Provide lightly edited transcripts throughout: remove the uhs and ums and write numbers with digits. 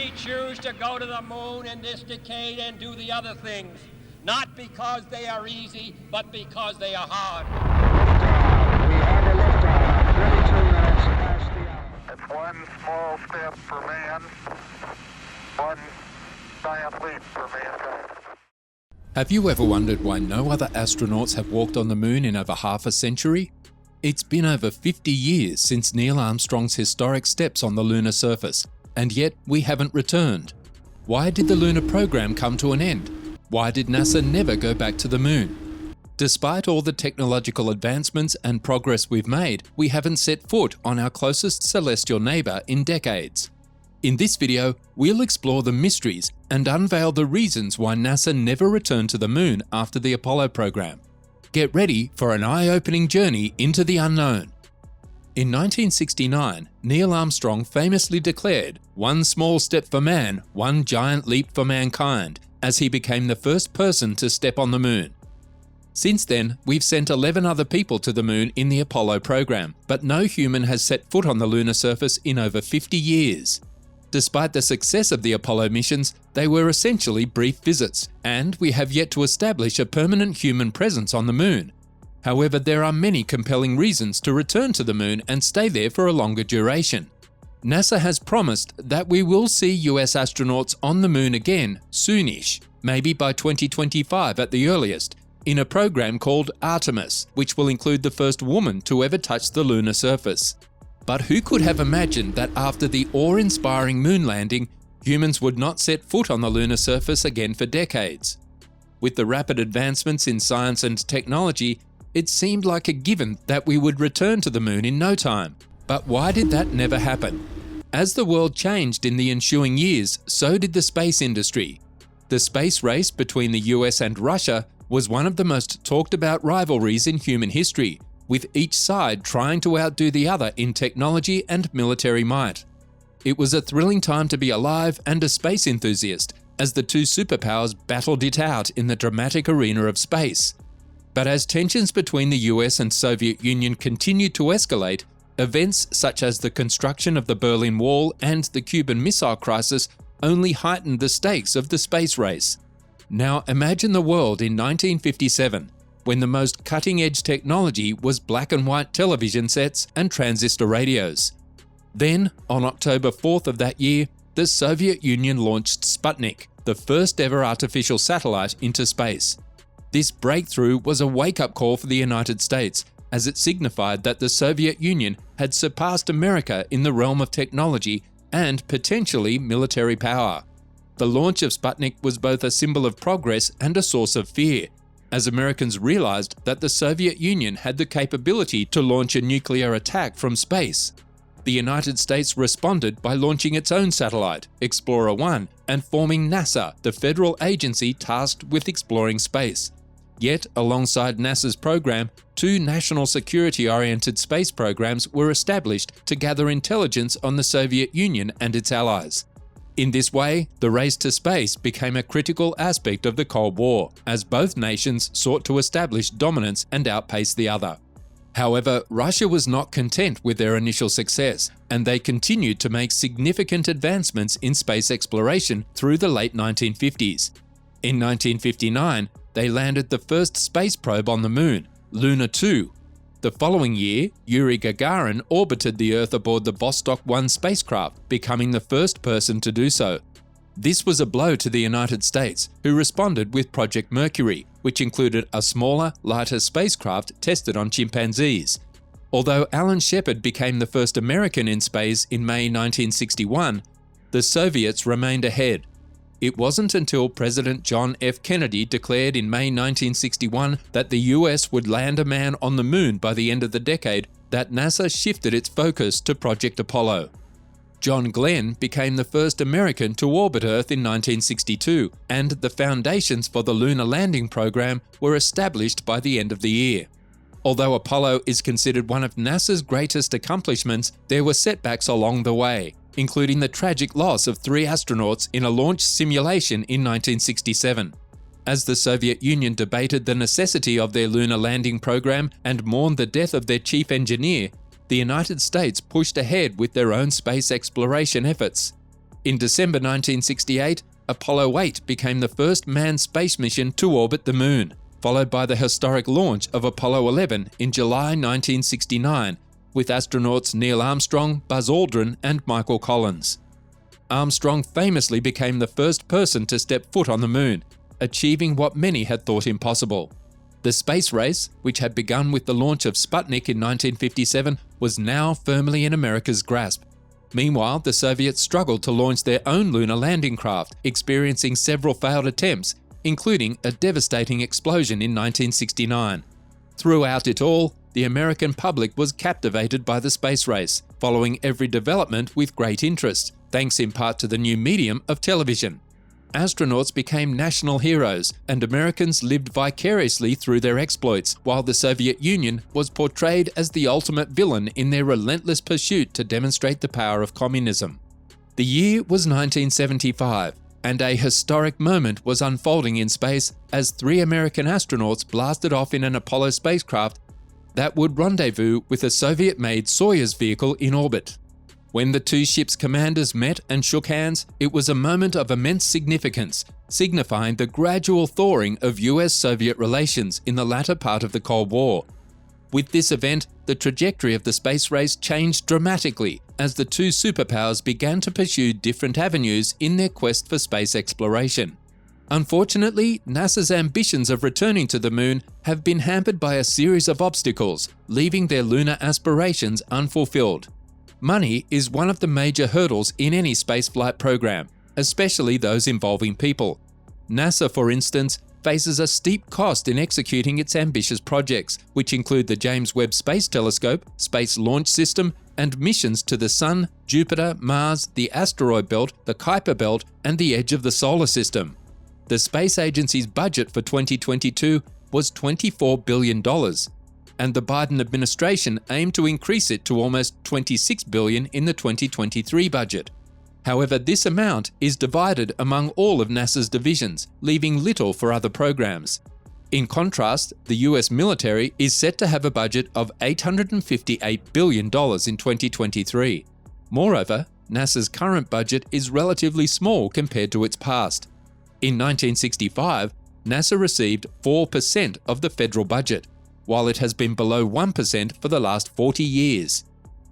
We choose to go to the moon in this decade and do the other things, not because they are easy, but because they are hard. We have a liftoff. 32 minutes past the hour. It's one small step for man, one giant leap for mankind. Have you ever wondered why no other astronauts have walked on the moon in over half a century? It's been over 50 years since Neil Armstrong's historic steps on the lunar surface, and yet we haven't returned. Why did the lunar program come to an end? Why did NASA never go back to the moon? Despite all the technological advancements and progress we've made, we haven't set foot on our closest celestial neighbour in decades. In this video, we'll explore the mysteries and unveil the reasons why NASA never returned to the moon after the Apollo program. Get ready for an eye-opening journey into the unknown. In 1969, Neil Armstrong famously declared, "One small step for man, one giant leap for mankind," as he became the first person to step on the moon. Since then, we've sent 11 other people to the moon in the Apollo program, but no human has set foot on the lunar surface in over 50 years. Despite the success of the Apollo missions, they were essentially brief visits, and we have yet to establish a permanent human presence on the moon. However, there are many compelling reasons to return to the moon and stay there for a longer duration. NASA has promised that we will see US astronauts on the moon again soonish, maybe by 2025 at the earliest, in a program called Artemis, which will include the first woman to ever touch the lunar surface. But who could have imagined that after the awe-inspiring moon landing, humans would not set foot on the lunar surface again for decades? With the rapid advancements in science and technology, it seemed like a given that we would return to the moon in no time. But why did that never happen? As the world changed in the ensuing years, so did the space industry. The space race between the US and Russia was one of the most talked about rivalries in human history, with each side trying to outdo the other in technology and military might. It was a thrilling time to be alive and a space enthusiast, as the two superpowers battled it out in the dramatic arena of space. But as tensions between the US and Soviet Union continued to escalate, events such as the construction of the Berlin Wall and the Cuban Missile Crisis only heightened the stakes of the space race. Now imagine the world in 1957, when the most cutting-edge technology was black and white television sets and transistor radios. Then, on October 4th of that year, the Soviet Union launched Sputnik, the first ever artificial satellite into space. This breakthrough was a wake-up call for the United States, as it signified that the Soviet Union had surpassed America in the realm of technology and potentially military power. The launch of Sputnik was both a symbol of progress and a source of fear, as Americans realized that the Soviet Union had the capability to launch a nuclear attack from space. The United States responded by launching its own satellite, Explorer 1, and forming NASA, the federal agency tasked with exploring space. Yet, alongside NASA's program, two national security-oriented space programs were established to gather intelligence on the Soviet Union and its allies. In this way, the race to space became a critical aspect of the Cold War, as both nations sought to establish dominance and outpace the other. However, Russia was not content with their initial success, and they continued to make significant advancements in space exploration through the late 1950s. In 1959, they landed the first space probe on the moon, Luna 2. The following year, Yuri Gagarin orbited the Earth aboard the Vostok 1 spacecraft, becoming the first person to do so. This was a blow to the United States, who responded with Project Mercury, which included a smaller, lighter spacecraft tested on chimpanzees. Although Alan Shepard became the first American in space in May 1961, the Soviets remained ahead. It wasn't until President John F. Kennedy declared in May 1961 that the US would land a man on the moon by the end of the decade that NASA shifted its focus to Project Apollo. John Glenn became the first American to orbit Earth in 1962, and the foundations for the lunar landing program were established by the end of the year. Although Apollo is considered one of NASA's greatest accomplishments, there were setbacks along the way, including the tragic loss of 3 astronauts in a launch simulation in 1967. As the Soviet Union debated the necessity of their lunar landing program and mourned the death of their chief engineer, the United States pushed ahead with their own space exploration efforts. In December 1968, Apollo 8 became the first manned space mission to orbit the Moon, followed by the historic launch of Apollo 11 in July 1969, with astronauts Neil Armstrong, Buzz Aldrin, and Michael Collins. Armstrong famously became the first person to step foot on the Moon, achieving what many had thought impossible. The space race, which had begun with the launch of Sputnik in 1957, was now firmly in America's grasp. Meanwhile, the Soviets struggled to launch their own lunar landing craft, experiencing several failed attempts, including a devastating explosion in 1969. Throughout it all, the American public was captivated by the space race, following every development with great interest, thanks in part to the new medium of television. Astronauts became national heroes, and Americans lived vicariously through their exploits, while the Soviet Union was portrayed as the ultimate villain in their relentless pursuit to demonstrate the power of communism. The year was 1975, and a historic moment was unfolding in space as 3 American astronauts blasted off in an Apollo spacecraft that would rendezvous with a Soviet-made Soyuz vehicle in orbit. When the 2 ships' commanders met and shook hands, it was a moment of immense significance, signifying the gradual thawing of US-Soviet relations in the latter part of the Cold War. With this event, the trajectory of the space race changed dramatically as the 2 superpowers began to pursue different avenues in their quest for space exploration. Unfortunately, NASA's ambitions of returning to the Moon have been hampered by a series of obstacles, leaving their lunar aspirations unfulfilled. Money is one of the major hurdles in any spaceflight program, especially those involving people. NASA, for instance, faces a steep cost in executing its ambitious projects, which include the James Webb Space Telescope, Space Launch System, and missions to the Sun, Jupiter, Mars, the asteroid belt, the Kuiper belt, and the edge of the solar system. The space agency's budget for 2022 was $24 billion. And the Biden administration aimed to increase it to almost $26 billion in the 2023 budget. However, this amount is divided among all of NASA's divisions, leaving little for other programs. In contrast, the US military is set to have a budget of $858 billion in 2023. Moreover, NASA's current budget is relatively small compared to its past. In 1965, NASA received 4% of the federal budget, while it has been below 1% for the last 40 years.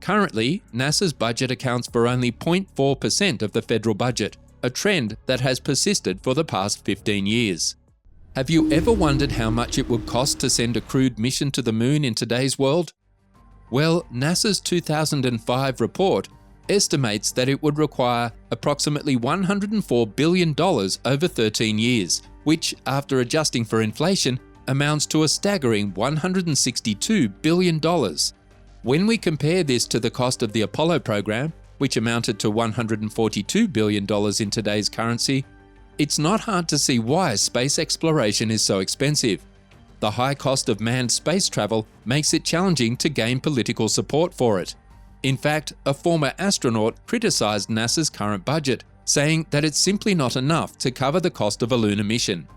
Currently, NASA's budget accounts for only 0.4% of the federal budget, a trend that has persisted for the past 15 years. Have you ever wondered how much it would cost to send a crewed mission to the Moon in today's world? Well, NASA's 2005 report estimates that it would require approximately $104 billion over 13 years, which, after adjusting for inflation, amounts to a staggering $162 billion. When we compare this to the cost of the Apollo program, which amounted to $142 billion in today's currency, it's not hard to see why space exploration is so expensive. The high cost of manned space travel makes it challenging to gain political support for it. In fact, a former astronaut criticized NASA's current budget, saying that it's simply not enough to cover the cost of a lunar mission.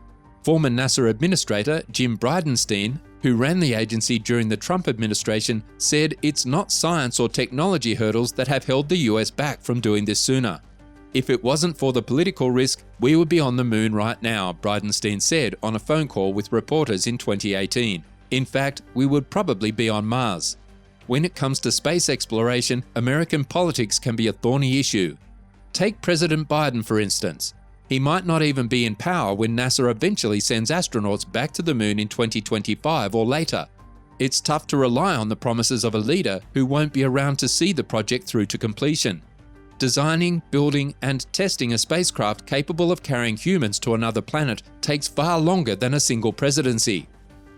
Former NASA administrator Jim Bridenstine, who ran the agency during the Trump administration, said it's not science or technology hurdles that have held the US back from doing this sooner. If it wasn't for the political risk, we would be on the Moon right now, Bridenstine said on a phone call with reporters in 2018. In fact, we would probably be on Mars. When it comes to space exploration, American politics can be a thorny issue. Take President Biden, for instance. He might not even be in power when NASA eventually sends astronauts back to the Moon in 2025 or later. It's tough to rely on the promises of a leader who won't be around to see the project through to completion. Designing, building, and testing a spacecraft capable of carrying humans to another planet takes far longer than a single presidency.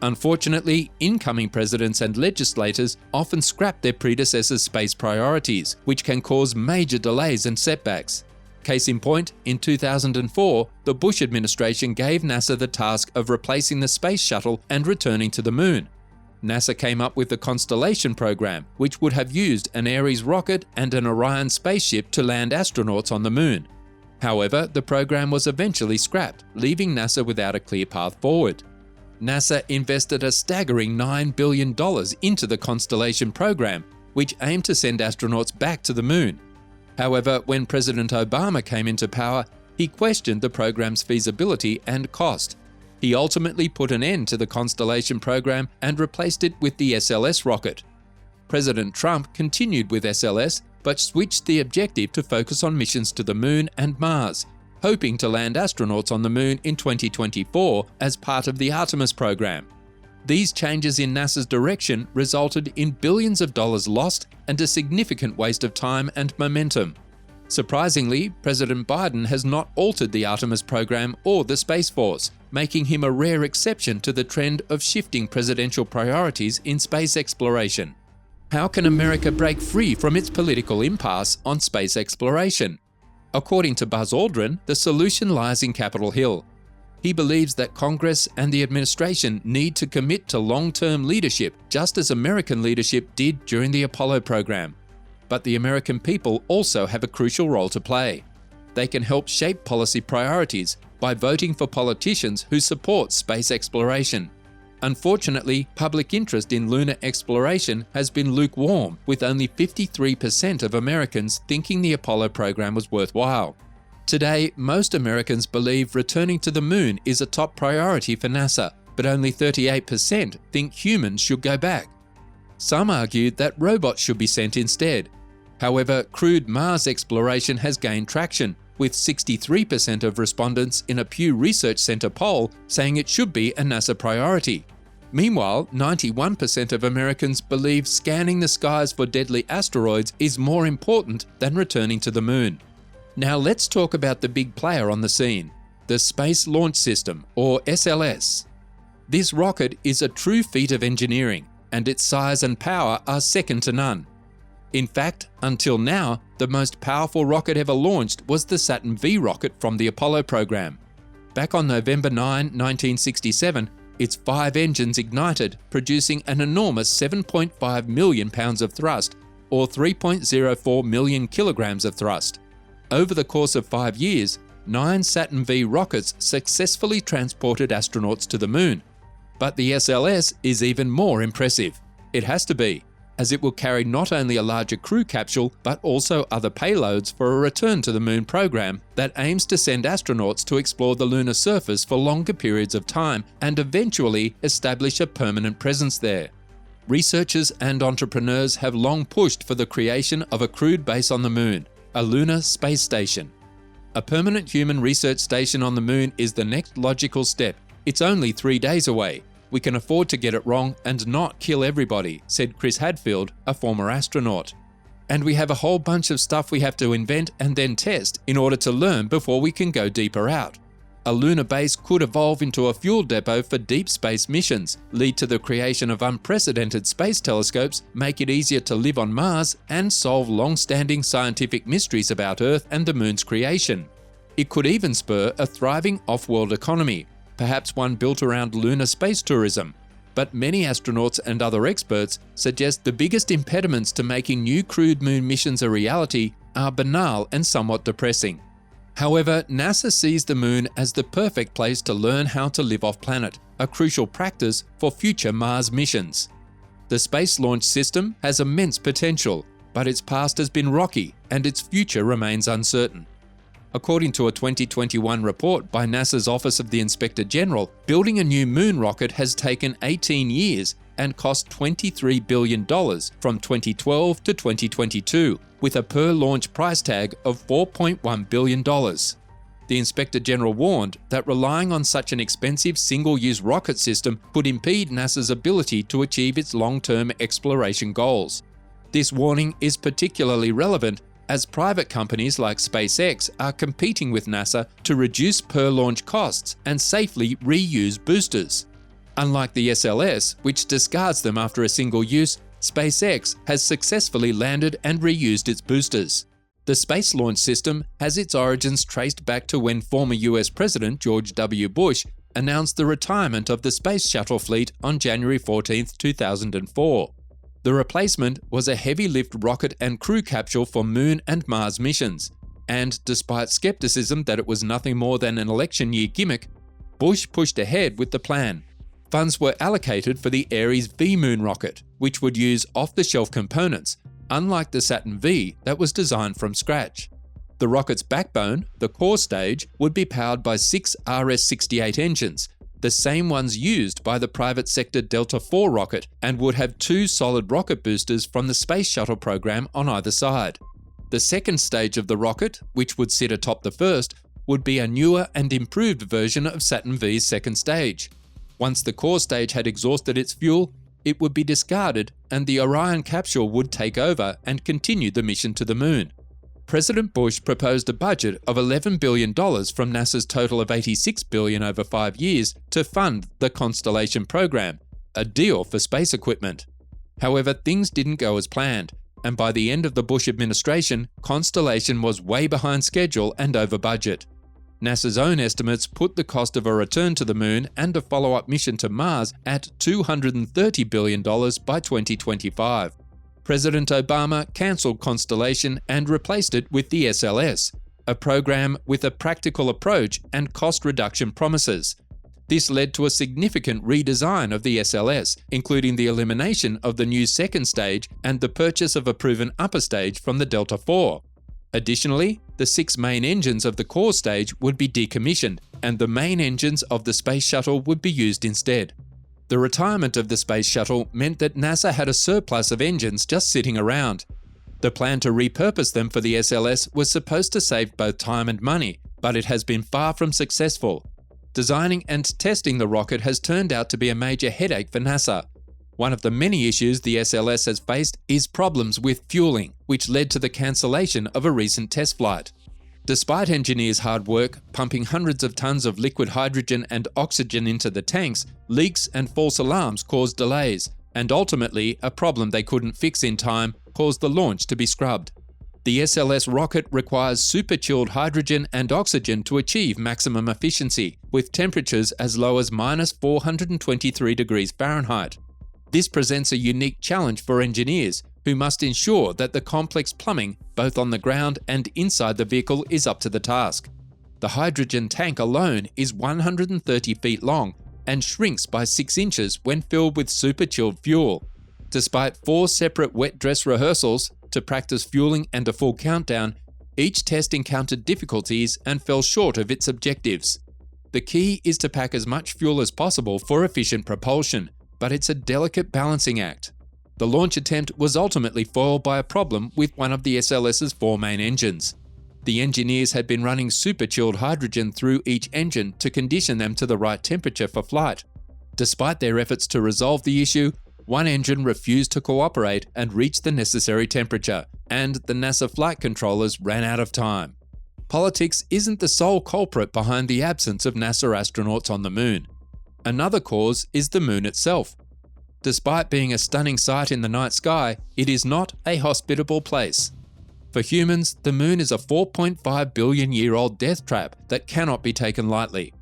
Unfortunately, incoming presidents and legislators often scrap their predecessors' space priorities, which can cause major delays and setbacks. Case in point, in 2004, the Bush administration gave NASA the task of replacing the space shuttle and returning to the Moon. NASA came up with the Constellation program, which would have used an Ares rocket and an Orion spaceship to land astronauts on the Moon. However, the program was eventually scrapped, leaving NASA without a clear path forward. NASA invested a staggering $9 billion into the Constellation program, which aimed to send astronauts back to the Moon. However, when President Obama came into power, he questioned the program's feasibility and cost. He ultimately put an end to the Constellation program and replaced it with the SLS rocket. President Trump continued with SLS, but switched the objective to focus on missions to the Moon and Mars, hoping to land astronauts on the Moon in 2024 as part of the Artemis program. These changes in NASA's direction resulted in billions of dollars lost and a significant waste of time and momentum. Surprisingly, President Biden has not altered the Artemis program or the Space Force, making him a rare exception to the trend of shifting presidential priorities in space exploration. How can America break free from its political impasse on space exploration? According to Buzz Aldrin, the solution lies in Capitol Hill. He believes that Congress and the administration need to commit to long-term leadership, just as American leadership did during the Apollo program. But the American people also have a crucial role to play. They can help shape policy priorities by voting for politicians who support space exploration. Unfortunately, public interest in lunar exploration has been lukewarm, with only 53% of Americans thinking the Apollo program was worthwhile. Today, most Americans believe returning to the Moon is a top priority for NASA, but only 38% think humans should go back. Some argue that robots should be sent instead. However, crewed Mars exploration has gained traction, with 63% of respondents in a Pew Research Center poll saying it should be a NASA priority. Meanwhile, 91% of Americans believe scanning the skies for deadly asteroids is more important than returning to the Moon. Now let's talk about the big player on the scene, the Space Launch System, or SLS. This rocket is a true feat of engineering, and its size and power are second to none. In fact, until now, the most powerful rocket ever launched was the Saturn V rocket from the Apollo program. Back on November 9, 1967, its 5 engines ignited, producing an enormous 7.5 million pounds of thrust, or 3.04 million kilograms of thrust. Over the course of 5 years, 9 Saturn V rockets successfully transported astronauts to the Moon. But the SLS is even more impressive. It has to be, as it will carry not only a larger crew capsule, but also other payloads for a return to the Moon program that aims to send astronauts to explore the lunar surface for longer periods of time and eventually establish a permanent presence there. Researchers and entrepreneurs have long pushed for the creation of a crewed base on the Moon, a lunar space station. A permanent human research station on the Moon is the next logical step. It's only 3 days away. We can afford to get it wrong and not kill everybody, said Chris Hadfield, a former astronaut. And we have a whole bunch of stuff we have to invent and then test in order to learn before we can go deeper out. A lunar base could evolve into a fuel depot for deep space missions, lead to the creation of unprecedented space telescopes, make it easier to live on Mars, and solve long-standing scientific mysteries about Earth and the Moon's creation. It could even spur a thriving off-world economy, perhaps one built around lunar space tourism. But many astronauts and other experts suggest the biggest impediments to making new crewed Moon missions a reality are banal and somewhat depressing. However, NASA sees the Moon as the perfect place to learn how to live off-planet, a crucial practice for future Mars missions. The Space Launch System has immense potential, but its past has been rocky and its future remains uncertain. According to a 2021 report by NASA's Office of the Inspector General, building a new Moon rocket has taken 18 years and cost $23 billion from 2012 to 2022, with a per-launch price tag of $4.1 billion. The Inspector General warned that relying on such an expensive single-use rocket system could impede NASA's ability to achieve its long-term exploration goals. This warning is particularly relevant as private companies like SpaceX are competing with NASA to reduce per-launch costs and safely reuse boosters. Unlike the SLS, which discards them after a single use, SpaceX has successfully landed and reused its boosters. The Space Launch System has its origins traced back to when former US President George W. Bush announced the retirement of the Space Shuttle fleet on January 14, 2004. The replacement was a heavy-lift rocket and crew capsule for Moon and Mars missions, and despite skepticism that it was nothing more than an election year gimmick, Bush pushed ahead with the plan. Funds were allocated for the Ares V Moon rocket, which would use off-the-shelf components, unlike the Saturn V that was designed from scratch. The rocket's backbone, the core stage, would be powered by 6 RS-68 engines, the same ones used by the private sector Delta IV rocket, and would have 2 solid rocket boosters from the Space Shuttle program on either side. The second stage of the rocket, which would sit atop the first, would be a newer and improved version of Saturn V's second stage. Once the core stage had exhausted its fuel, it would be discarded and the Orion capsule would take over and continue the mission to the Moon. President Bush proposed a budget of $11 billion from NASA's total of $86 billion over 5 years to fund the Constellation program, a deal for space equipment. However, things didn't go as planned, and by the end of the Bush administration, Constellation was way behind schedule and over budget. NASA's own estimates put the cost of a return to the Moon and a follow-up mission to Mars at $230 billion by 2025. President Obama cancelled Constellation and replaced it with the SLS, a program with a practical approach and cost reduction promises. This led to a significant redesign of the SLS, including the elimination of the new second stage and the purchase of a proven upper stage from the Delta IV. Additionally, the 6 main engines of the core stage would be decommissioned, and the main engines of the Space Shuttle would be used instead. The retirement of the Space Shuttle meant that NASA had a surplus of engines just sitting around. The plan to repurpose them for the SLS was supposed to save both time and money, but it has been far from successful. Designing and testing the rocket has turned out to be a major headache for NASA. One of the many issues the SLS has faced is problems with fueling, which led to the cancellation of a recent test flight. Despite engineers' hard work, pumping hundreds of tons of liquid hydrogen and oxygen into the tanks, leaks and false alarms caused delays, and ultimately, a problem they couldn't fix in time caused the launch to be scrubbed. The SLS rocket requires super-chilled hydrogen and oxygen to achieve maximum efficiency, with temperatures as low as -423 degrees Fahrenheit. This presents a unique challenge for engineers, who must ensure that the complex plumbing, both on the ground and inside the vehicle, is up to the task. The hydrogen tank alone is 130 feet long and shrinks by 6 inches when filled with super-chilled fuel. Despite 4 separate wet dress rehearsals to practice fueling and a full countdown, each test encountered difficulties and fell short of its objectives. The key is to pack as much fuel as possible for efficient propulsion, but it's a delicate balancing act. The launch attempt was ultimately foiled by a problem with one of the SLS's 4 main engines. The engineers had been running super-chilled hydrogen through each engine to condition them to the right temperature for flight. Despite their efforts to resolve the issue, one engine refused to cooperate and reach the necessary temperature, and the NASA flight controllers ran out of time. Politics isn't the sole culprit behind the absence of NASA astronauts on the Moon. Another cause is the Moon itself. Despite being a stunning sight in the night sky, it is not a hospitable place. For humans, the Moon is a 4.5 billion-year-old death trap that cannot be taken lightly.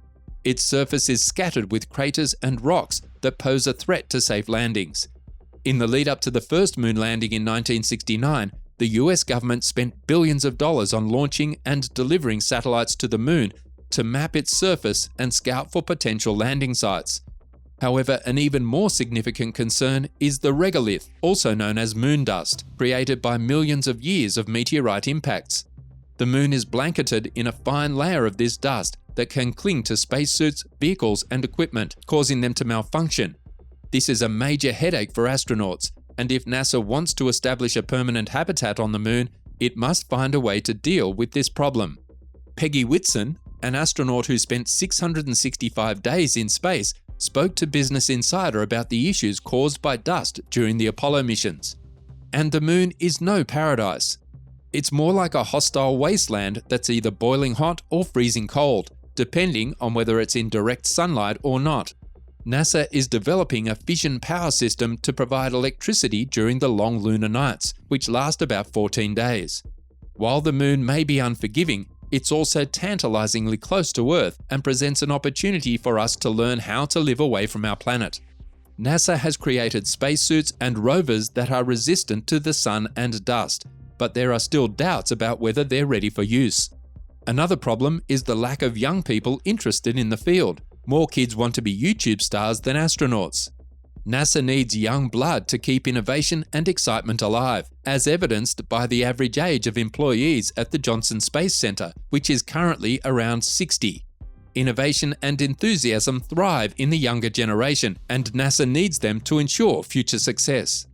Its surface is scattered with craters and rocks that pose a threat to safe landings. In the lead up to the first moon landing in 1969, the US government spent billions of dollars on launching and delivering satellites to the Moon to map its surface and scout for potential landing sites. However, an even more significant concern is the regolith, also known as moon dust, created by millions of years of meteorite impacts. The Moon is blanketed in a fine layer of this dust that can cling to spacesuits, vehicles, and equipment, causing them to malfunction. This is a major headache for astronauts, and if NASA wants to establish a permanent habitat on the Moon, it must find a way to deal with this problem. Peggy Whitson, an astronaut who spent 665 days in space, spoke to Business Insider about the issues caused by dust during the Apollo missions. And the Moon is no paradise. It's more like a hostile wasteland that's either boiling hot or freezing cold, depending on whether it's in direct sunlight or not. NASA is developing a fission power system to provide electricity during the long lunar nights, which last about 14 days. While the Moon may be unforgiving, it's also tantalizingly close to Earth and presents an opportunity for us to learn how to live away from our planet. NASA has created spacesuits and rovers that are resistant to the sun and dust, but there are still doubts about whether they're ready for use. Another problem is the lack of young people interested in the field. More kids want to be YouTube stars than astronauts. NASA needs young blood to keep innovation and excitement alive, as evidenced by the average age of employees at the Johnson Space Center, which is currently around 60. Innovation and enthusiasm thrive in the younger generation, and NASA needs them to ensure future success.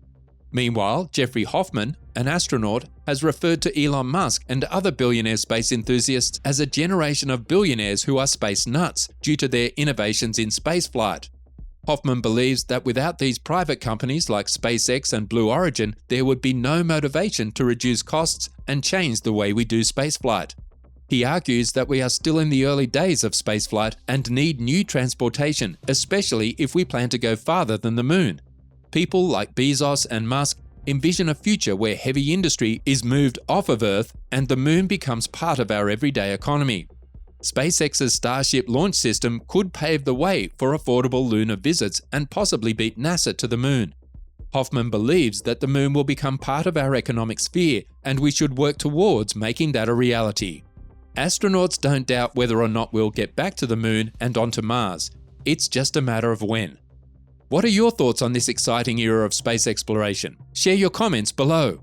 Meanwhile, Jeffrey Hoffman, an astronaut, has referred to Elon Musk and other billionaire space enthusiasts as a generation of billionaires who are space nuts due to their innovations in spaceflight. Hoffman believes that without these private companies like SpaceX and Blue Origin, there would be no motivation to reduce costs and change the way we do spaceflight. He argues that we are still in the early days of spaceflight and need new transportation, especially if we plan to go farther than the moon. People like Bezos and Musk envision a future where heavy industry is moved off of Earth and the moon becomes part of our everyday economy. SpaceX's Starship launch system could pave the way for affordable lunar visits and possibly beat NASA to the moon. Hoffman believes that the moon will become part of our economic sphere, and we should work towards making that a reality. Astronauts don't doubt whether or not we'll get back to the moon and onto Mars. It's just a matter of when. What are your thoughts on this exciting era of space exploration? Share your comments below.